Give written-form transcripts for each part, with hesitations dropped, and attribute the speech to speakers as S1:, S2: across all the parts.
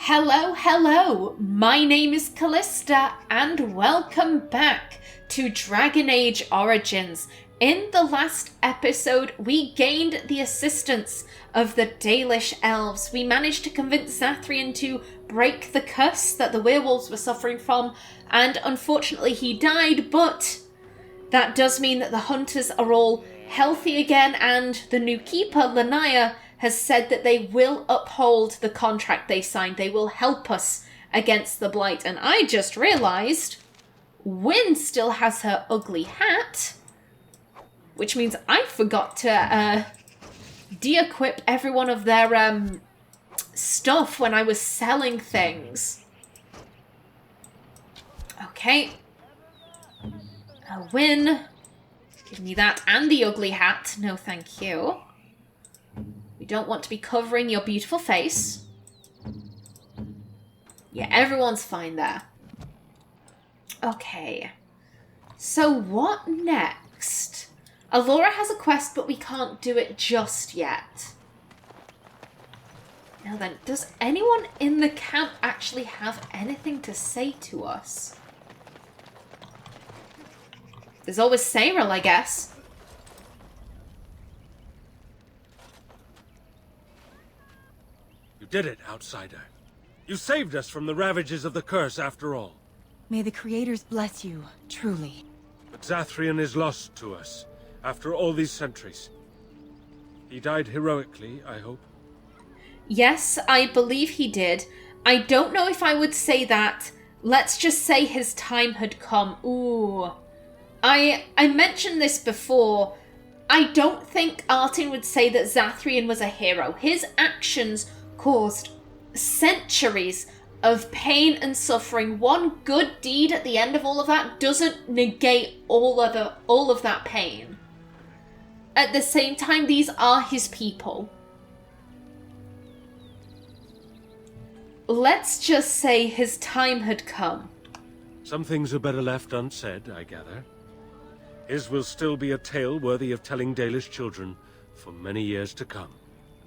S1: Hello, my name is Callista and welcome back to Dragon Age Origins. In the last episode, we gained the assistance of the Dalish Elves. We managed to convince Zathrian to break the curse that the werewolves were suffering from, and unfortunately he died, but that does mean that the hunters are all healthy again, and the new keeper, Leliana, has said that they will uphold the contract they signed. They will help us against the blight. And I just realised Qwinn still has her ugly hat, which means I forgot to de-equip every one of their stuff when I was selling things. Okay. Qwinn, give me that and the ugly hat. No, thank you. We don't want to be covering your beautiful face. Yeah, everyone's fine there. Okay. So what next? Alora has a quest, but we can't do it just yet. Now then, does anyone in the camp actually have anything to say to us? There's always Cyril, I guess.
S2: You did it, outsider. You saved us from the ravages of the curse after all.
S3: May the creators bless you, truly.
S2: But Zathrian is lost to us, after all these centuries. He died heroically, I hope.
S1: Yes, I believe he did. I don't know if I would say that. Let's just say his time had come. Ooh. I mentioned this before. I don't think Artin would say that Zathrian was a hero. His actions caused centuries of pain and suffering. One good deed at the end of all of that doesn't negate all of that pain. At the same time, these are his people. Let's just say his time had come.
S2: Some things are better left unsaid, I gather. His will still be a tale worthy of telling Dalish children for many years to come.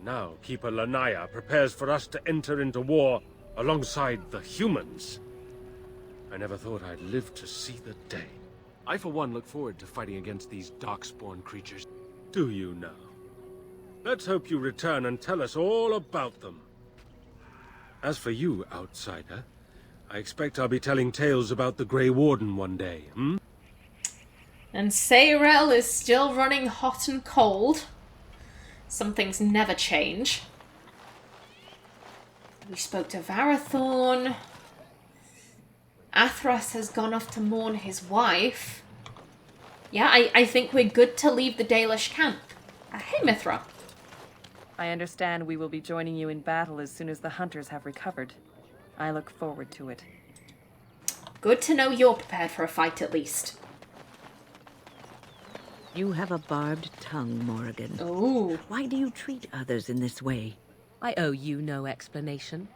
S2: Now, Keeper Leliana prepares for us to enter into war alongside the humans. I never thought I'd live to see the day. I, for one, look forward to fighting against these darkspawn creatures. Do you now? Let's hope you return and tell us all about them. As for you, outsider, I expect I'll be telling tales about the Grey Warden one day,
S1: And Cyril is still running hot and cold. Some things never change. We spoke to Varathorn. Athras has gone off to mourn his wife. Yeah, I think we're good to leave the Dalish camp. Hey, Mithra.
S4: I understand we will be joining you in battle as soon as the hunters have recovered. I look forward to it.
S1: Good to know you're prepared for a fight, at least.
S5: You have a barbed tongue, Morrigan.
S1: Ooh.
S5: Why do you treat others in this way?
S6: I owe you no explanation.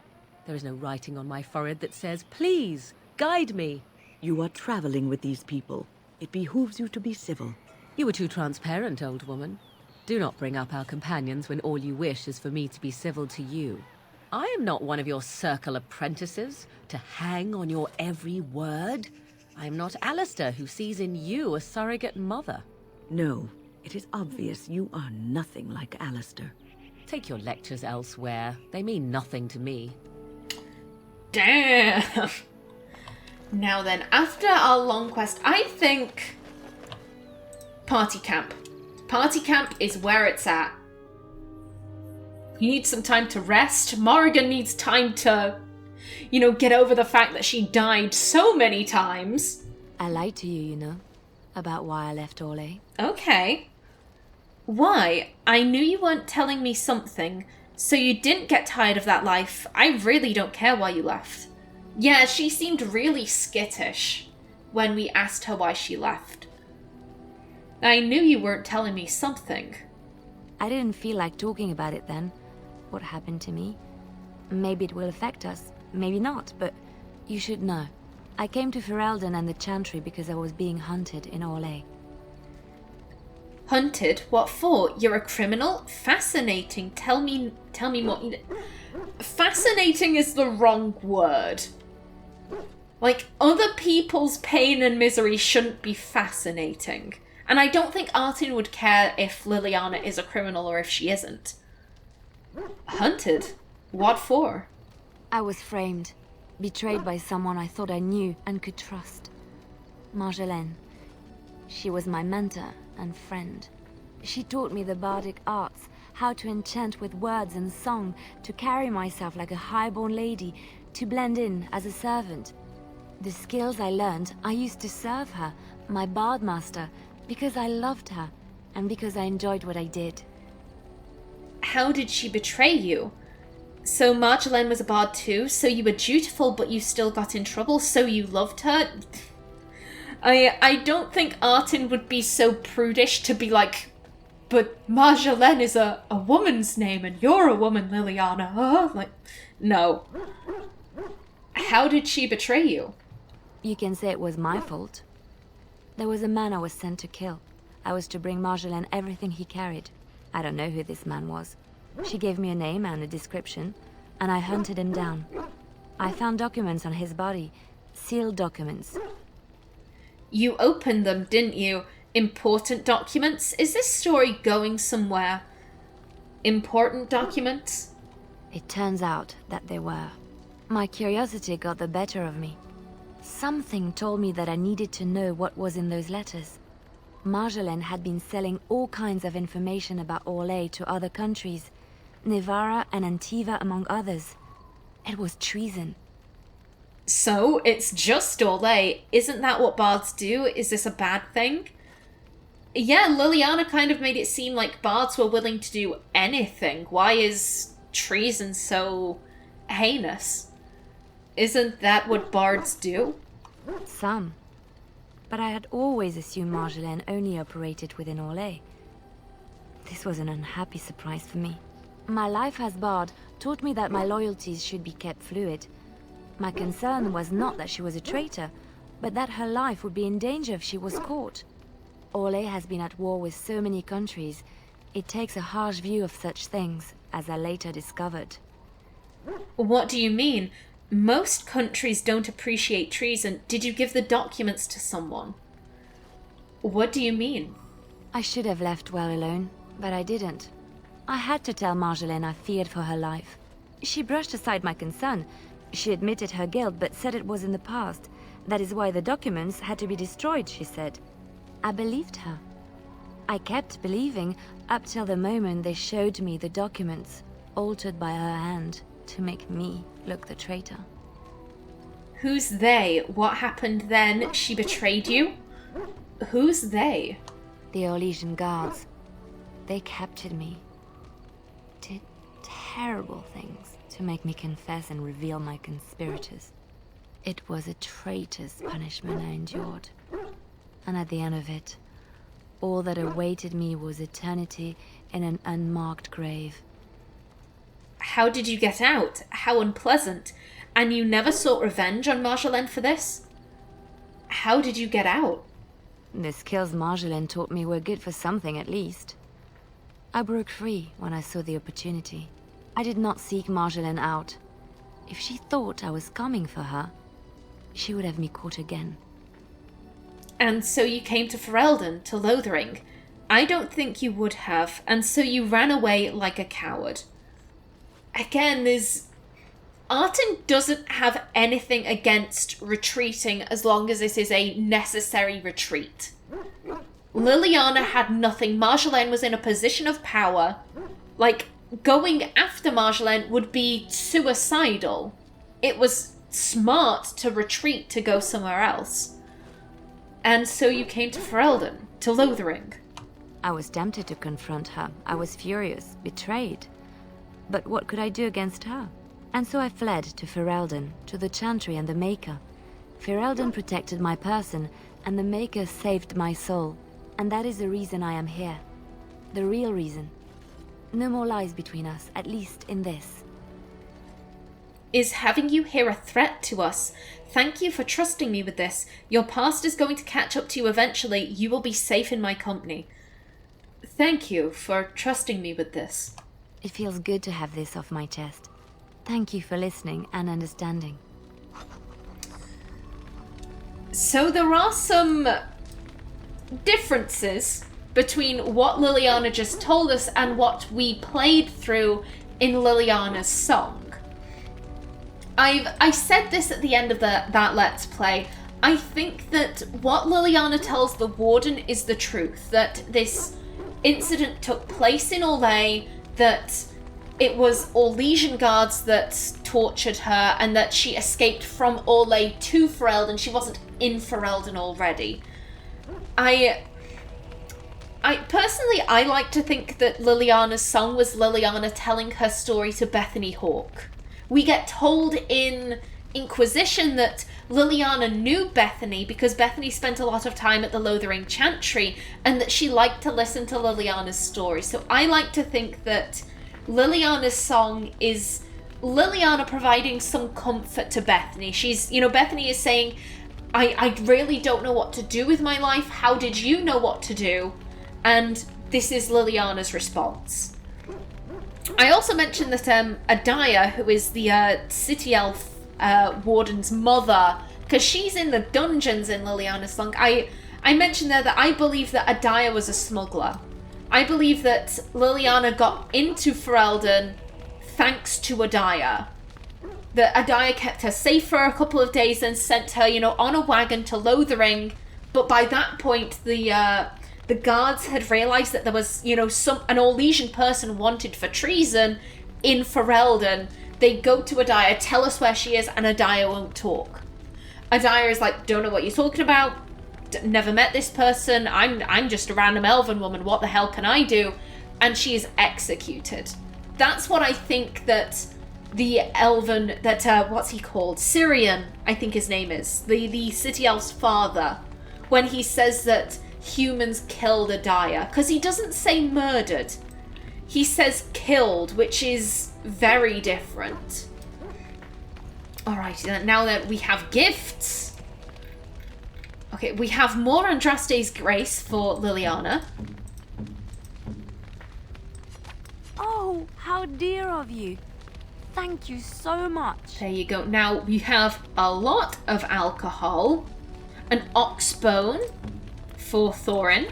S6: There is no writing on my forehead that says, "Please, guide me."
S5: You are traveling with these people. It behooves you to be civil.
S6: You were too transparent, old woman. Do not bring up our companions when all you wish is for me to be civil to you. I am not one of your circle apprentices, to hang on your every word. I am not Alistair, who sees in you a surrogate mother.
S5: No, it is obvious you are nothing like Alistair.
S6: Take your lectures elsewhere. They mean nothing to me.
S1: Damn. Now then, after our long quest, I think party camp. Party camp is where it's at. You need some time to rest. Morrigan needs time to, get over the fact that she died so many times.
S7: I lied to you, about why I left Orlais.
S1: Okay. Why? I knew you weren't telling me something, so you didn't get tired of that life. I really don't care why you left. Yeah, she seemed really skittish when we asked her why she left. I knew you weren't telling me something.
S7: I didn't feel like talking about it then. What happened to me? Maybe it will affect us, maybe not, but you should know. I came to Ferelden and the Chantry because I was being hunted in Orlais.
S1: Hunted? What for? You're a criminal? Fascinating. Tell me more. fascinating is the wrong word. Like, other people's pain and misery shouldn't be fascinating. And I don't think Artin would care if Leliana is a criminal or if she isn't. Hunted? What for?
S7: I was framed, betrayed by someone I thought I knew and could trust. Marjolaine. She was my mentor and friend. She taught me the bardic arts, how to enchant with words and song, to carry myself like a highborn lady, to blend in as a servant. The skills I learned, I used to serve her, my bard master, because I loved her, and because I enjoyed what I did.
S1: How did she betray you? So Marjolaine was a bard too, so you were dutiful but you still got in trouble, so you loved her? I don't think Artin would be so prudish to be like, but Marjolaine is a woman's name and you're a woman, Leliana. Huh? Like, no. How did she betray you?
S7: You can say it was my fault. There was a man I was sent to kill. I was to bring Marjolaine everything he carried. I don't know who this man was. She gave me a name and a description, and I hunted him down. I found documents on his body, sealed documents.
S1: You opened them, didn't you? Important documents? Is this story going somewhere? Important documents?
S7: It turns out that they were. My curiosity got the better of me. Something told me that I needed to know what was in those letters. Marjolaine had been selling all kinds of information about Orlais to other countries, Nevarra and Antiva among others. It was treason.
S1: So, it's just Orlais. Isn't that what bards do? Is this a bad thing? Yeah, Leliana kind of made it seem like bards were willing to do anything. Why is treason so heinous? Isn't that what bards do?
S7: Some. But I had always assumed Marjolaine only operated within Orlais. This was an unhappy surprise for me. My life as bard taught me that my loyalties should be kept fluid. My concern was not that she was a traitor, but that her life would be in danger if she was caught. Orlais has been at war with so many countries. It takes a harsh view of such things, as I later discovered.
S1: What do you mean? Most countries don't appreciate treason. Did you give the documents to someone? What do you mean?
S7: I should have left well alone, but I didn't. I had to tell Marjolaine I feared for her life. She brushed aside my concern. She admitted her guilt, but said it was in the past. That is why the documents had to be destroyed, she said. I believed her. I kept believing up till the moment they showed me the documents, altered by her hand, to make me look the traitor.
S1: Who's they? What happened then? She betrayed you? Who's they?
S7: The Orlesian guards. They captured me. Did terrible things to make me confess and reveal my conspirators. It was a traitor's punishment I endured. And at the end of it, all that awaited me was eternity in an unmarked grave.
S1: How did you get out? How unpleasant. And you never sought revenge on Marjolaine for this? How did you get out?
S7: The skills Marjolaine taught me were good for something at least. I broke free when I saw the opportunity. I did not seek Marjolaine out. If she thought I was coming for her, she would have me caught again.
S1: And so you came to Ferelden, to Lothering. I don't think you would have, and so you ran away like a coward. Again, Artin doesn't have anything against retreating as long as this is a necessary retreat. Leliana had nothing. Marjolaine was in a position of power. Like, going after Marjolaine would be suicidal. It was smart to retreat to go somewhere else. And so you came to Ferelden, to Lothering.
S7: I was tempted to confront her. I was furious, betrayed. But what could I do against her? And so I fled to Ferelden, to the Chantry and the Maker. Ferelden protected my person, and the Maker saved my soul. And that is the reason I am here. The real reason. No more lies between us, at least in this.
S1: Is having you here a threat to us? Thank you for trusting me with this. Your past is going to catch up to you eventually. You will be safe in my company. Thank you for trusting me with this.
S7: It feels good to have this off my chest. Thank you for listening and understanding.
S1: So there are some differences between what Leliana just told us and what we played through in Leliana's song. I said this at the end of that Let's Play. I think that what Leliana tells the Warden is the truth, that this incident took place in Orlais, that it was Orlesian guards that tortured her, and that she escaped from Orlais to Ferelden. She wasn't in Ferelden already. I personally, I like to think that Leliana's song was Leliana telling her story to Bethany Hawke. We get told in Inquisition that Leliana knew Bethany because Bethany spent a lot of time at the Lothering Chantry, and that she liked to listen to Leliana's story. So I like to think that Leliana's song is Leliana providing some comfort to Bethany. She's, Bethany is saying, I really don't know what to do with my life. How did you know what to do? And this is Leliana's response. I also mentioned that Adaya, who is the city elf warden's mother, because she's in the dungeons in Leliana's song, I mentioned there that I believe that Adaya was a smuggler. I believe that Leliana got into Ferelden thanks to Adaya. That Adaya kept her safe for a couple of days and sent her, on a wagon to Lothering. But by that point, the guards had realised that there was, an Orlesian person wanted for treason in Ferelden. They go to Adaya, tell us where she is, and Adaya won't talk. Adaya is like, don't know what you're talking about, never met this person, I'm just a random elven woman, what the hell can I do? And she is executed. That's what I think that the elven, what's he called? Syrian, I think his name is. The city elf's father, when he says that humans killed Adaya, because he doesn't say murdered. He says killed, which is very different. Alright, now that we have gifts. Okay, we have more Andraste's Grace for Leliana.
S7: Oh, how dear of you. Thank you so much.
S1: There you go. Now we have a lot of alcohol. An ox bone for Thorin.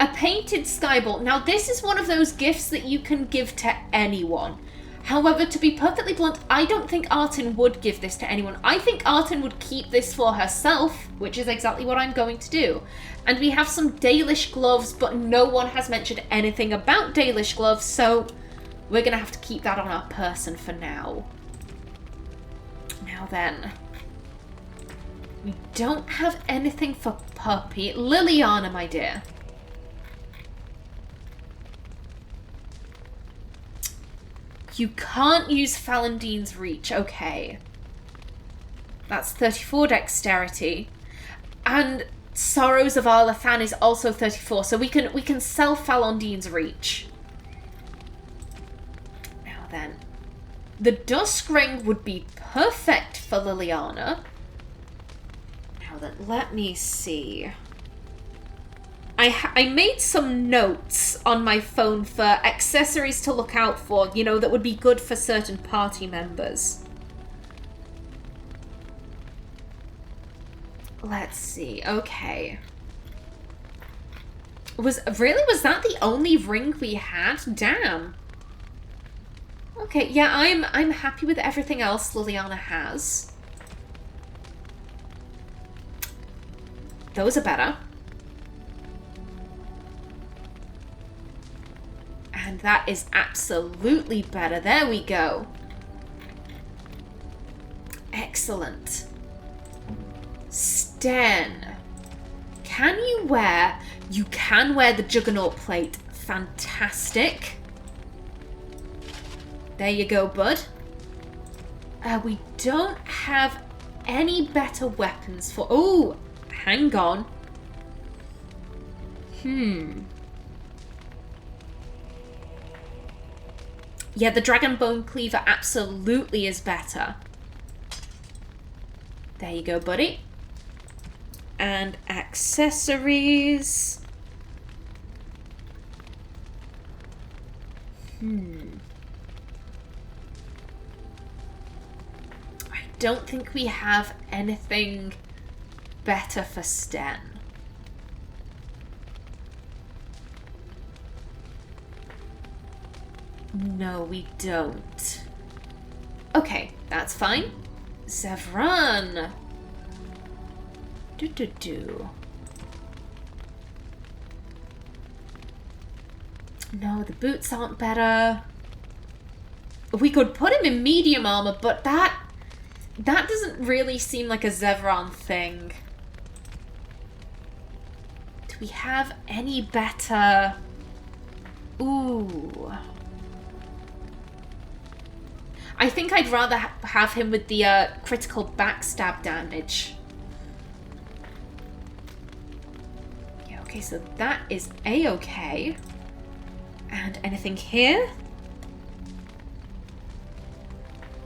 S1: A painted skyball. Now this is one of those gifts that you can give to anyone. However, to be perfectly blunt, I don't think Artin would give this to anyone. I think Artin would keep this for herself, which is exactly what I'm going to do. And we have some Dalish gloves, but no one has mentioned anything about Dalish gloves, so we're going to have to keep that on our person for now. Now then, we don't have anything for Puppy. Leliana, my dear. You can't use Falandine's Reach. Okay. That's 34 dexterity. And Sorrows of Arlathan is also 34, so we can sell Falandine's Reach. Now then. The Dusk Ring would be perfect for Leliana. Now then, let me see. I made some notes on my phone for accessories to look out for, that would be good for certain party members. Let's see, okay. Was that the only ring we had? Damn. Okay, yeah, I'm happy with everything else Leliana has. Those are better. And that is absolutely better. There we go. Excellent. Sten. You can wear the Juggernaut plate. Fantastic. There you go, bud. We don't have any better weapons for... Oh, hang on. Yeah, the Dragon Bone Cleaver absolutely is better. There you go, buddy. And accessories. don't think we have anything better for Sten. No, we don't. Okay, that's fine. Zevran. No, the boots aren't better. We could put him in medium armor, but that doesn't really seem like a Zevran thing. Do we have any better? Ooh. I think I'd rather have him with the critical backstab damage. Yeah, okay, so that is A-okay. And anything here?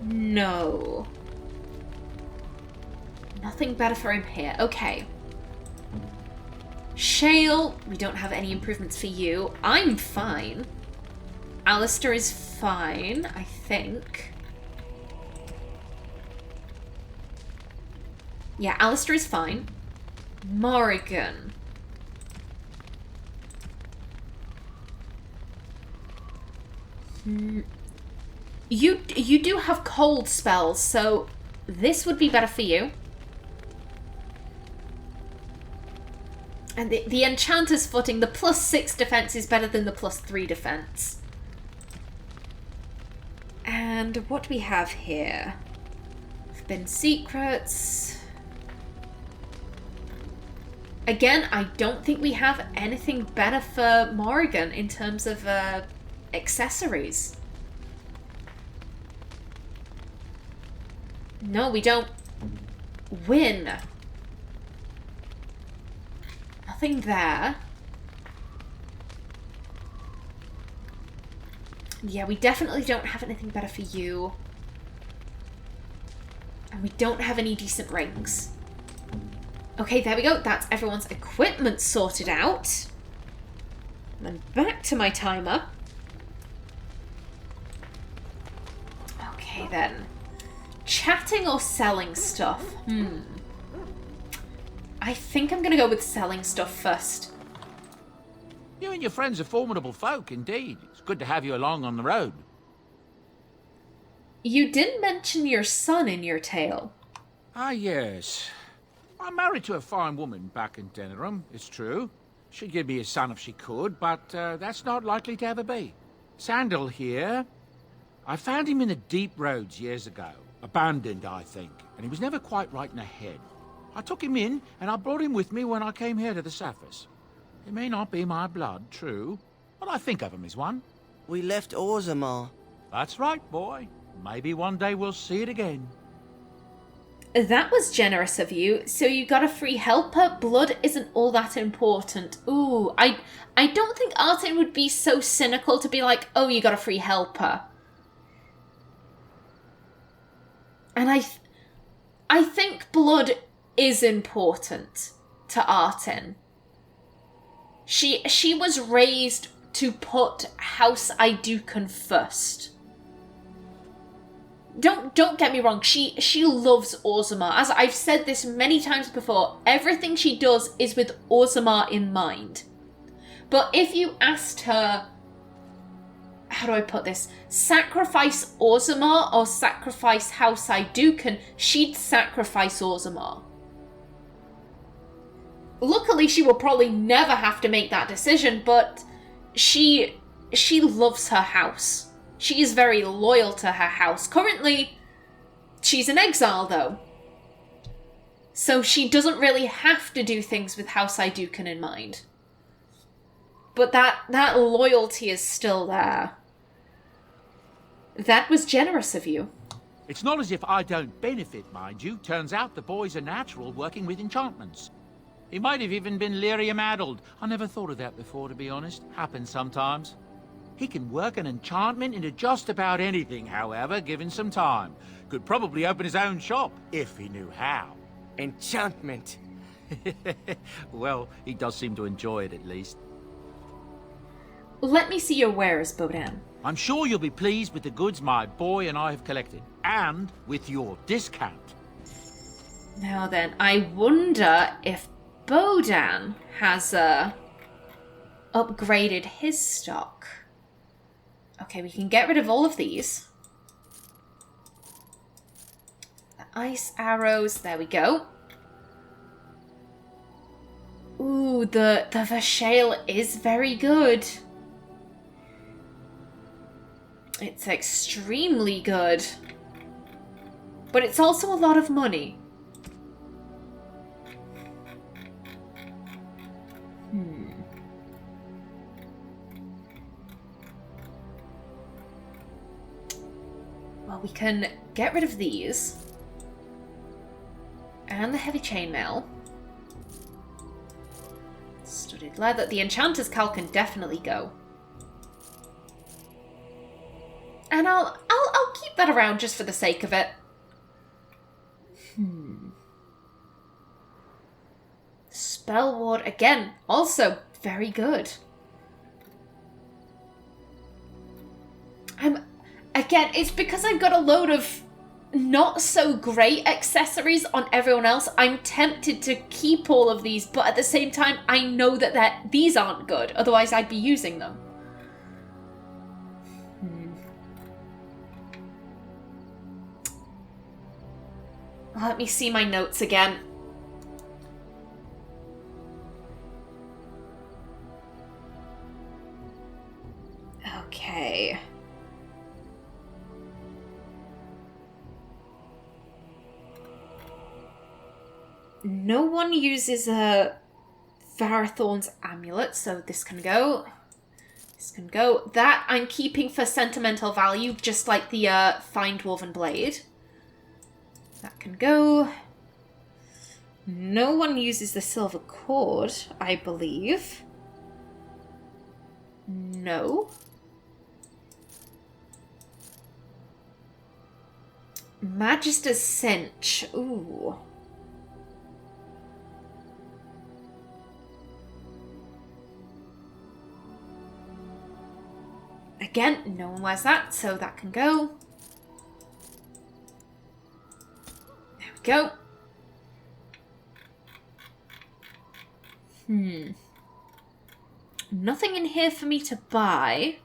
S1: No. Nothing better for him here. Okay. Shale, we don't have any improvements for you. I'm fine. Alistair is fine, I think. Yeah, Alistair is fine. Morrigan. You do have cold spells, so this would be better for you. And the Enchanter's Footing, the +6 defense is better than the +3 defense. And what do we have here? Forbidden Secrets. Again, I don't think we have anything better for Morrigan in terms of accessories. No, we don't. Qwinn. Nothing there. Yeah, we definitely don't have anything better for you. And we don't have any decent rings. Okay, there we go. That's everyone's equipment sorted out. And then back to my timer. Okay, then. Chatting or selling stuff? I think I'm going to go with selling stuff first.
S8: You and your friends are formidable folk, indeed. It's good to have you along on the road.
S1: You didn't mention your son in your tale.
S8: Ah, yes. I'm married to a fine woman back in Denerim, it's true. She'd give me a son if she could, but that's not likely to ever be. Sandal here. I found him in the deep roads years ago. Abandoned, I think, and he was never quite right in the head. I took him in, and I brought him with me when I came here to the surface. He may not be my blood, true, but I think of him as one.
S9: We left Orzammar.
S8: That's right, boy. Maybe one day we'll see it again.
S1: That was generous of you. So you got a free helper? Blood isn't all that important. Ooh, I don't think Artin would be so cynical to be like, oh, you got a free helper. And I think blood is important to Artin. She was raised to put House Idukan first. Don't get me wrong, she loves Orzammar. As I've said this many times before, everything she does is with Orzammar in mind. But if you asked her, how do I put this? Sacrifice Orzammar or sacrifice House Idukan, she'd sacrifice Orzammar. Luckily, she will probably never have to make that decision, but she loves her house. She is very loyal to her house. Currently, she's in exile, though. So she doesn't really have to do things with House Idukan in mind. But that loyalty is still there. That was generous of you.
S8: It's not as if I don't benefit, mind you. Turns out the boy's a natural working with enchantments. He might have even been lyrium-addled. I never thought of that before, to be honest. Happens sometimes. He can work an enchantment into just about anything, however, given some time. Could probably open his own shop, if he knew how.
S9: Enchantment.
S8: Well, he does seem to enjoy it, at least.
S1: Let me see your wares, Bodan.
S8: I'm sure you'll be pleased with the goods my boy and I have collected. and with your discount.
S1: Now then, I wonder if Bodan has upgraded his stock. Okay, we can get rid of all of these. The ice arrows, there we go. Ooh, the Vashale is very good. It's extremely good. But it's also a lot of money. Well, we can get rid of these. And the heavy chainmail. Studded leather. The Enchanter's Cowl can definitely go. And I'll keep that around just for the sake of it. Spell Ward, again, also very good. Again, it's because I've got a load of not so great accessories on everyone else. I'm tempted to keep all of these, but at the same time, I know that these aren't good. Otherwise, I'd be using them. Let me see my notes again. Okay. No one uses a Varathorn's amulet, so this can go. This can go. That I'm keeping for sentimental value, just like the Find Woven Blade. That can go. No one uses the silver cord, I believe. No. Magister's Cinch. Ooh. Again, no one wears that, so that can go. There we go. Nothing in here for me to buy.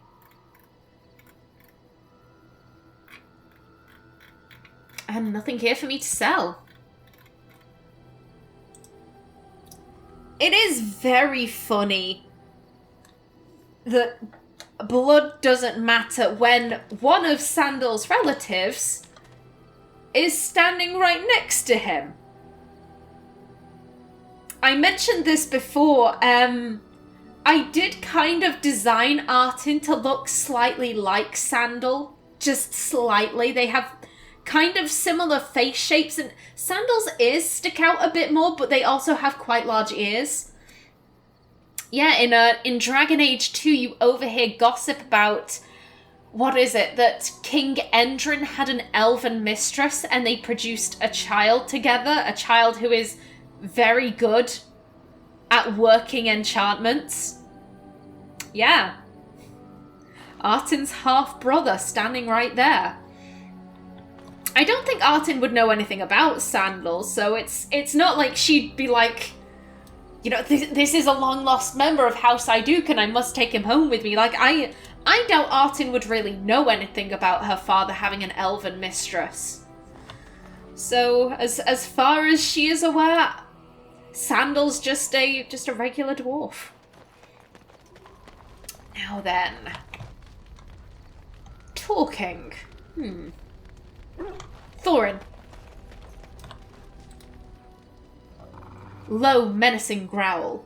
S1: And nothing here for me to sell. It is very funny that blood doesn't matter when one of Sandal's relatives is standing right next to him. I mentioned this before. I did kind of design Artin to look slightly like Sandal. Just slightly. They have kind of similar face shapes, and Sandal's ears stick out a bit more, but they also have quite large ears. Yeah, in Dragon Age 2, you overhear gossip about, what is it, that King Endrin had an elven mistress and they produced a child together, a child who is very good at working enchantments. Yeah. Artin's half-brother standing right there. I don't think Artin would know anything about Sandal, so it's not like she'd be like, you know, this is a long-lost member of House Iduk and I must take him home with me. Like, I doubt Artin would really know anything about her father having an elven mistress. So, as far as she is aware, Sandal's just a regular dwarf. Now then. Talking. Thorin. Low, menacing growl.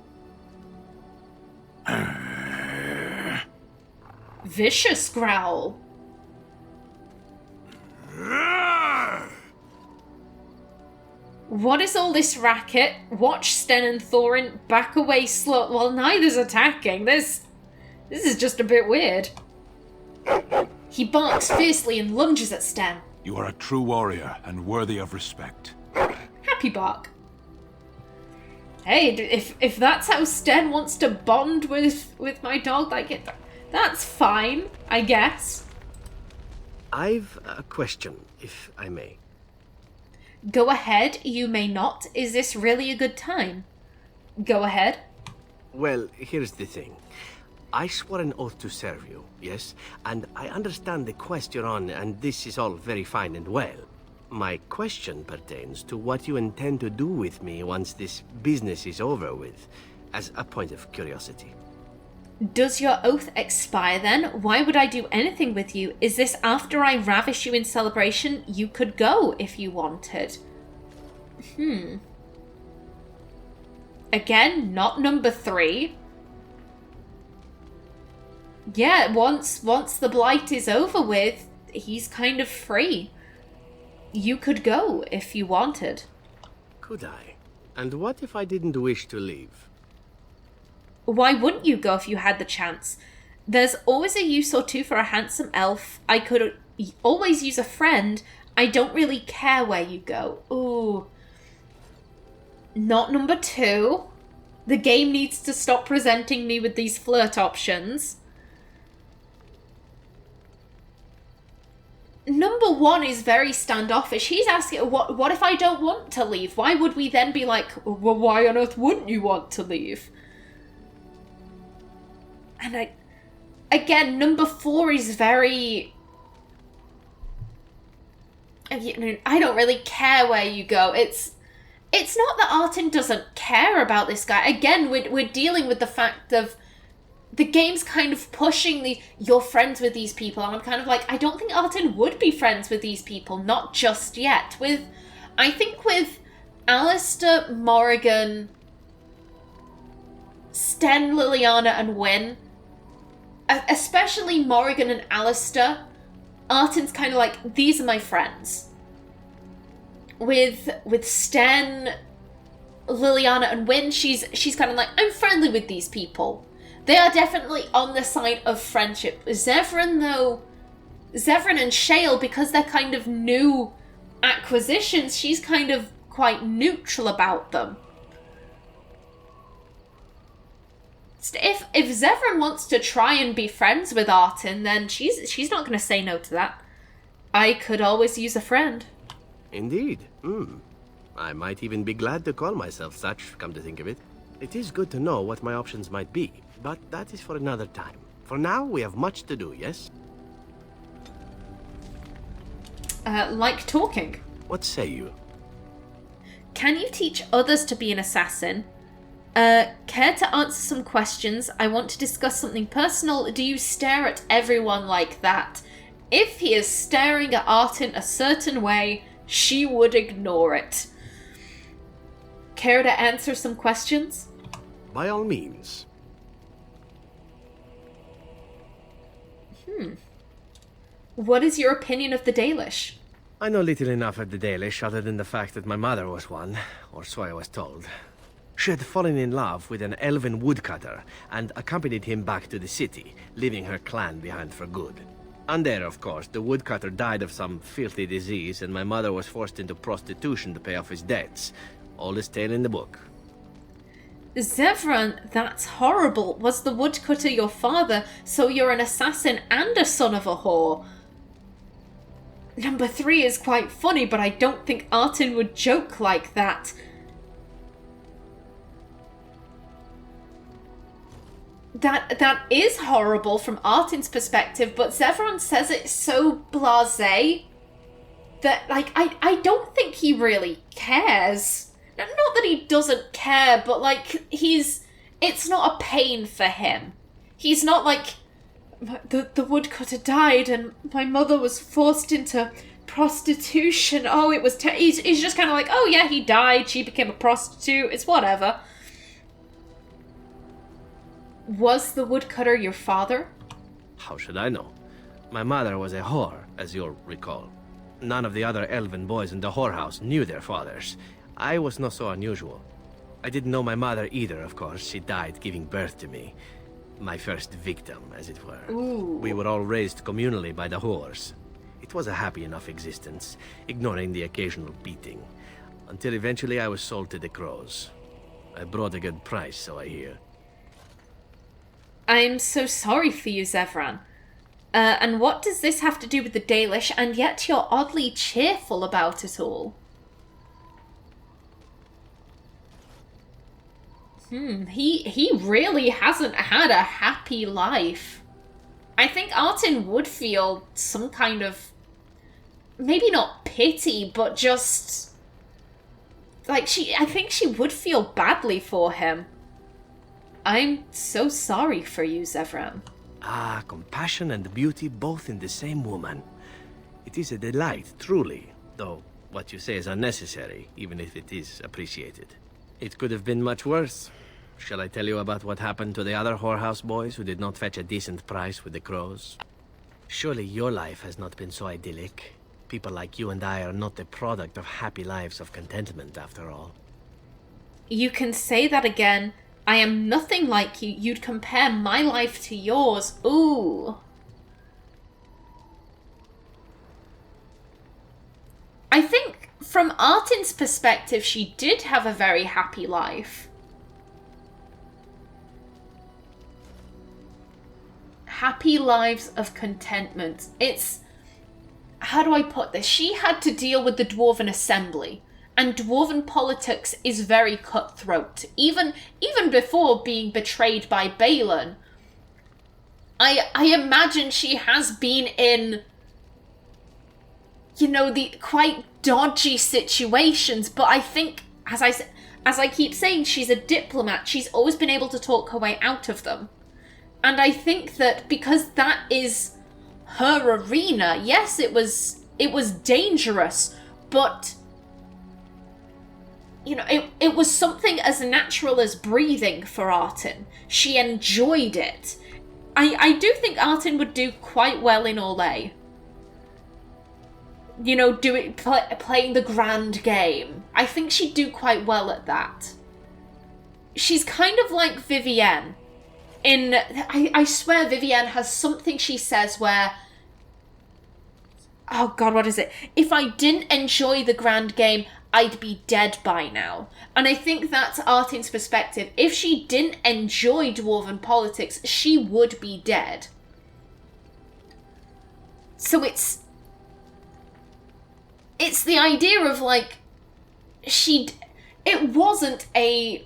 S1: Vicious growl. What is all this racket? Watch Sten and Thorin back away slow. Well, neither's attacking. This is just a bit weird. He barks fiercely and lunges at Sten.
S10: You are a true warrior and worthy of respect.
S1: Happy bark. Hey, if that's how Sten wants to bond with my dog, like that's fine, I guess.
S11: I've a question, if I may.
S1: Go ahead, you may not. Is this really a good time? Go ahead.
S11: Well, here's the thing. I swore an oath to serve you, yes? And I understand the quest you're on, and this is all very fine and well. My question pertains to what you intend to do with me once this business is over with, as a point of curiosity.
S1: Does your oath expire then? Why would I do anything with you? Is this after I ravish you in celebration? You could go if you wanted. Again, not number 3. Yeah, once the blight is over with, he's kind of free. You could go if you wanted.
S11: Could I? And what if I didn't wish to leave?
S1: Why wouldn't you go if you had the chance? There's always a use or two for a handsome elf. I could always use a friend. I don't really care where you go. Ooh. Not number 2. The game needs to stop presenting me with these flirt options. Number 1 is very standoffish. He's asking, what if I don't want to leave? Why would we then be like, well, why on earth wouldn't you want to leave? And again, number 4 is very... I don't really care where you go. It's not that Artin doesn't care about this guy. Again, we're dealing with the fact of the game's kind of pushing you're friends with these people. And I'm kind of like, I don't think Artin would be friends with these people. Not just yet. I think with Alistair, Morrigan, Sten, Leliana, and Qwinn, especially Morrigan and Alistair, Artin's kind of like, these are my friends. With Sten, Leliana, and Qwinn, she's kind of like, I'm friendly with these people. They are definitely on the side of friendship. Zevran, though, and Shale, because they're kind of new acquisitions, she's kind of quite neutral about them. If Zevran wants to try and be friends with Artin, then she's not going to say no to that. I could always use a friend.
S11: Indeed. I might even be glad to call myself such, come to think of it. It is good to know what my options might be, but that is for another time. For now, we have much to do, yes?
S1: Like talking.
S11: What say you?
S1: Can you teach others to be an assassin? Care to answer some questions? I want to discuss something personal. Do you stare at everyone like that? If he is staring at Artin a certain way, she would ignore it. Care to answer some questions?
S11: By all means.
S1: What is your opinion of the Dalish?
S11: I know little enough of the Dalish, other than the fact that my mother was one, or so I was told. She had fallen in love with an elven woodcutter, and accompanied him back to the city, leaving her clan behind for good. And there, of course, the woodcutter died of some filthy disease, and my mother was forced into prostitution to pay off his debts. Oldest tale in the book.
S1: Zevran, that's horrible. Was the woodcutter your father, so you're an assassin and a son of a whore? Number 3 is quite funny, but I don't think Artin would joke like that. That is horrible from Artin's perspective, but Zevran says it so blasé that, like, I don't think he really cares. Not that he doesn't care, but, like, it's not a pain for him. He's not like, the woodcutter died and my mother was forced into prostitution. Oh, it was he's just kind of like, oh yeah, he died, she became a prostitute, it's whatever. Was the woodcutter your father?
S11: How should I know? My mother was a whore, as you'll recall. None of the other elven boys in the whorehouse knew their fathers. I was not so unusual. I didn't know my mother either, of course. She died giving birth to me. My first victim, as it were.
S1: Ooh.
S11: We were all raised communally by the whores. It was a happy enough existence, ignoring the occasional beating. Until eventually I was sold to the crows. I brought a good price, so I hear.
S1: I'm so sorry for you, Zevran. And what does this have to do with the Dalish? And yet you're oddly cheerful about it all. He really hasn't had a happy life. I think Artin would feel some kind of, maybe not pity, but just, like, I think she would feel badly for him. I'm so sorry for you, Zevran.
S11: Ah, compassion and beauty both in the same woman. It is a delight, truly, though what you say is unnecessary, even if it is appreciated. It could have been much worse. Shall I tell you about what happened to the other whorehouse boys who did not fetch a decent price with the crows? Surely your life has not been so idyllic. People like you and I are not the product of happy lives of contentment, after all.
S1: You can say that again. I am nothing like you. You'd compare my life to yours. Ooh. I think from Artin's perspective, she did have a very happy life. Happy lives of contentment. It's... How do I put this? She had to deal with the Dwarven Assembly. And Dwarven politics is very cutthroat. Even before being betrayed by Balin. I imagine she has been in, you know, the quite dodgy situations. But I think, as I keep saying, she's a diplomat. She's always been able to talk her way out of them. And I think that because that is her arena, yes, it was dangerous, but... You know, it was something as natural as breathing for Artin. She enjoyed it. I do think Artin would do quite well in Orlais. You know, playing the grand game. I think she'd do quite well at that. She's kind of like Vivienne. I swear Vivienne has something she says where... Oh god, what is it? If I didn't enjoy the grand game, I'd be dead by now. And I think that's Artin's perspective. If she didn't enjoy Dwarven politics, she would be dead. So it's the idea of, like, it wasn't a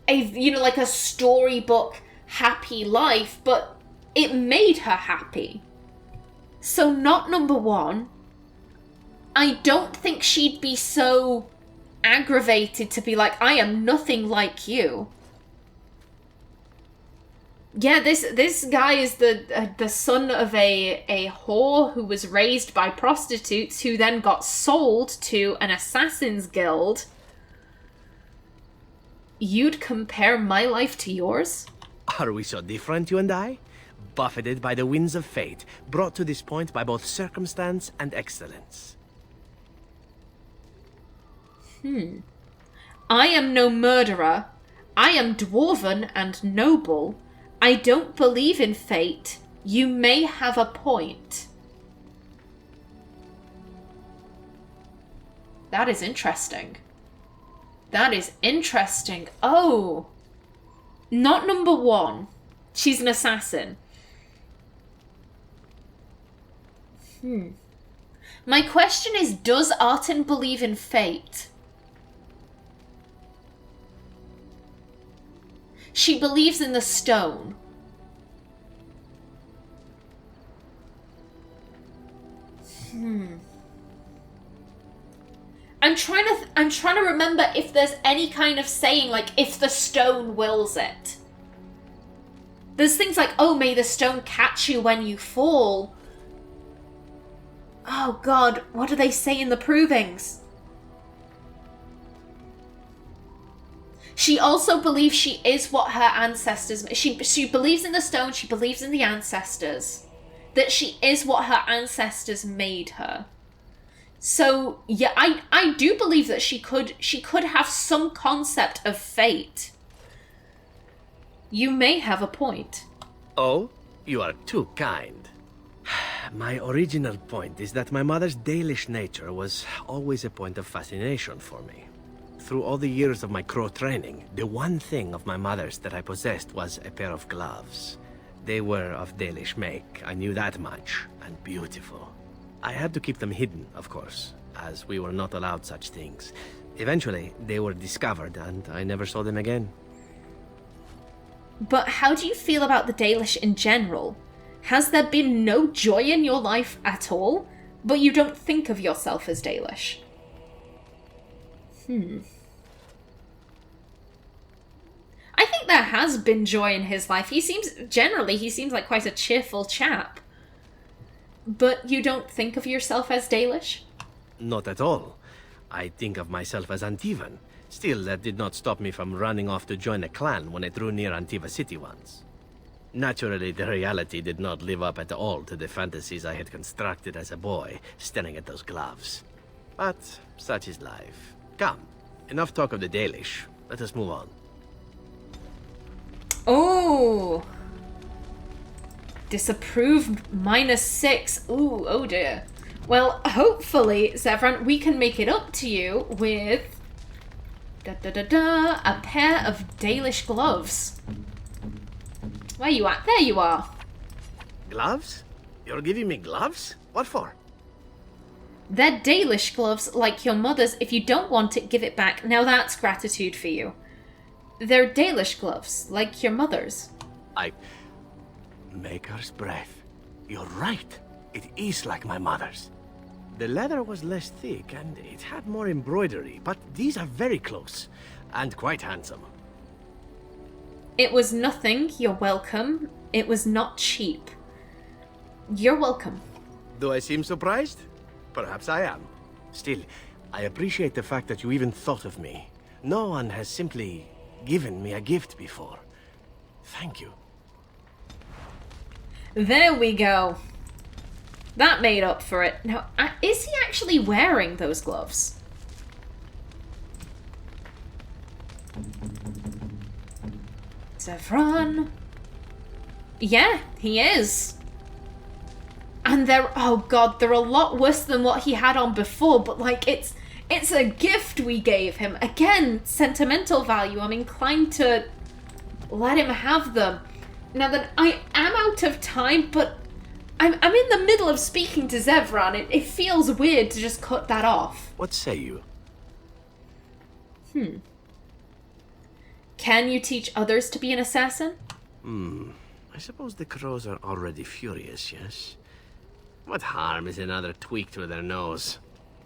S1: you know, like a storybook happy life, but it made her happy. So not number one. I don't think she'd be so aggravated to be like, I am nothing like you. Yeah, this guy is the son of a whore who was raised by prostitutes who then got sold to an assassin's guild. You'd compare my life to yours?
S11: Are we so different, you and I? Buffeted by the winds of fate, brought to this point by both circumstance and excellence.
S1: I am no murderer. I am dwarven and noble. I don't believe in fate. You may have a point. That is interesting. That is interesting. Oh. Not number one. She's an assassin. My question is, does Artin believe in fate? She believes in the stone. I'm trying to remember if there's any kind of saying, like, if the stone wills it. There's things like, oh, may the stone catch you when you fall. Oh god, what do they say in the provings? She also believes she is what her ancestors... She believes in the stone, she believes in the ancestors. That she is what her ancestors made her. So, yeah, I do believe that she could have some concept of fate. You may have a point.
S11: Oh, you are too kind. My original point is that my mother's Dalish nature was always a point of fascination for me. Through all the years of my crow training, the one thing of my mother's that I possessed was a pair of gloves. They were of Dalish make, I knew that much, and beautiful. I had to keep them hidden, of course, as we were not allowed such things. Eventually, they were discovered, and I never saw them again.
S1: But how do you feel about the Dalish in general? Has there been no joy in your life at all, but you don't think of yourself as Dalish? I think there has been joy in his life. He seems like quite a cheerful chap. But you don't think of yourself as Dalish?
S11: Not at all. I think of myself as Antivan. Still, that did not stop me from running off to join a clan when I drew near Antiva City once. Naturally, the reality did not live up at all to the fantasies I had constructed as a boy, staring at those gloves. But such is life. Come, enough talk of the Dalish. Let us move on.
S1: Oh! Disapproved -6. Ooh, oh dear. Well, hopefully, Zevran, we can make it up to you with... a pair of Dalish gloves. Where you at? There you are.
S11: Gloves? You're giving me gloves? What for?
S1: They're Dalish gloves, like your mother's. If you don't want it, give it back. Now that's gratitude for you. They're Dalish gloves, like your mother's.
S11: Maker's breath. You're right. It is like my mother's. The leather was less thick, and it had more embroidery, but these are very close, and quite handsome.
S1: It was nothing, you're welcome. It was not cheap. You're welcome.
S11: Do I seem surprised? Perhaps I am. Still, I appreciate the fact that you even thought of me. No one has simply given me a gift before. Thank you.
S1: There we go. That made up for it. Now, is he actually wearing those gloves? Zevran. Yeah, he is. And they're, oh god, they're a lot worse than what he had on before, but like, it's a gift we gave him. Again, sentimental value. I'm inclined to let him have them. Now that I am out of time, but I'm in the middle of speaking to Zevran. It feels weird to just cut that off.
S11: What say you?
S1: Can you teach others to be an assassin?
S11: I suppose the crows are already furious, yes? What harm is another tweak to their nose?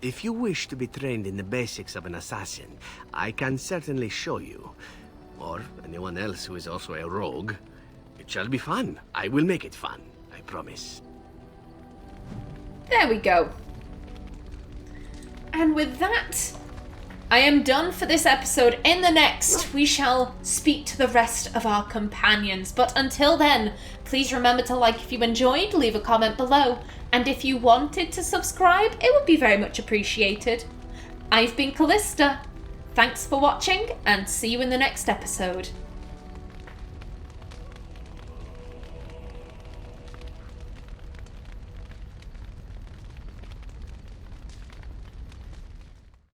S11: If you wish to be trained in the basics of an assassin, I can certainly show you. Or anyone else who is also a rogue. It shall be fun. I will make it fun. I promise.
S1: There we go. And with that, I am done for this episode. In the next, we shall speak to the rest of our companions. But until then, please remember to like if you enjoyed, leave a comment below. And if you wanted to subscribe, it would be very much appreciated. I've been Callista. Thanks for watching, and see you in the next episode.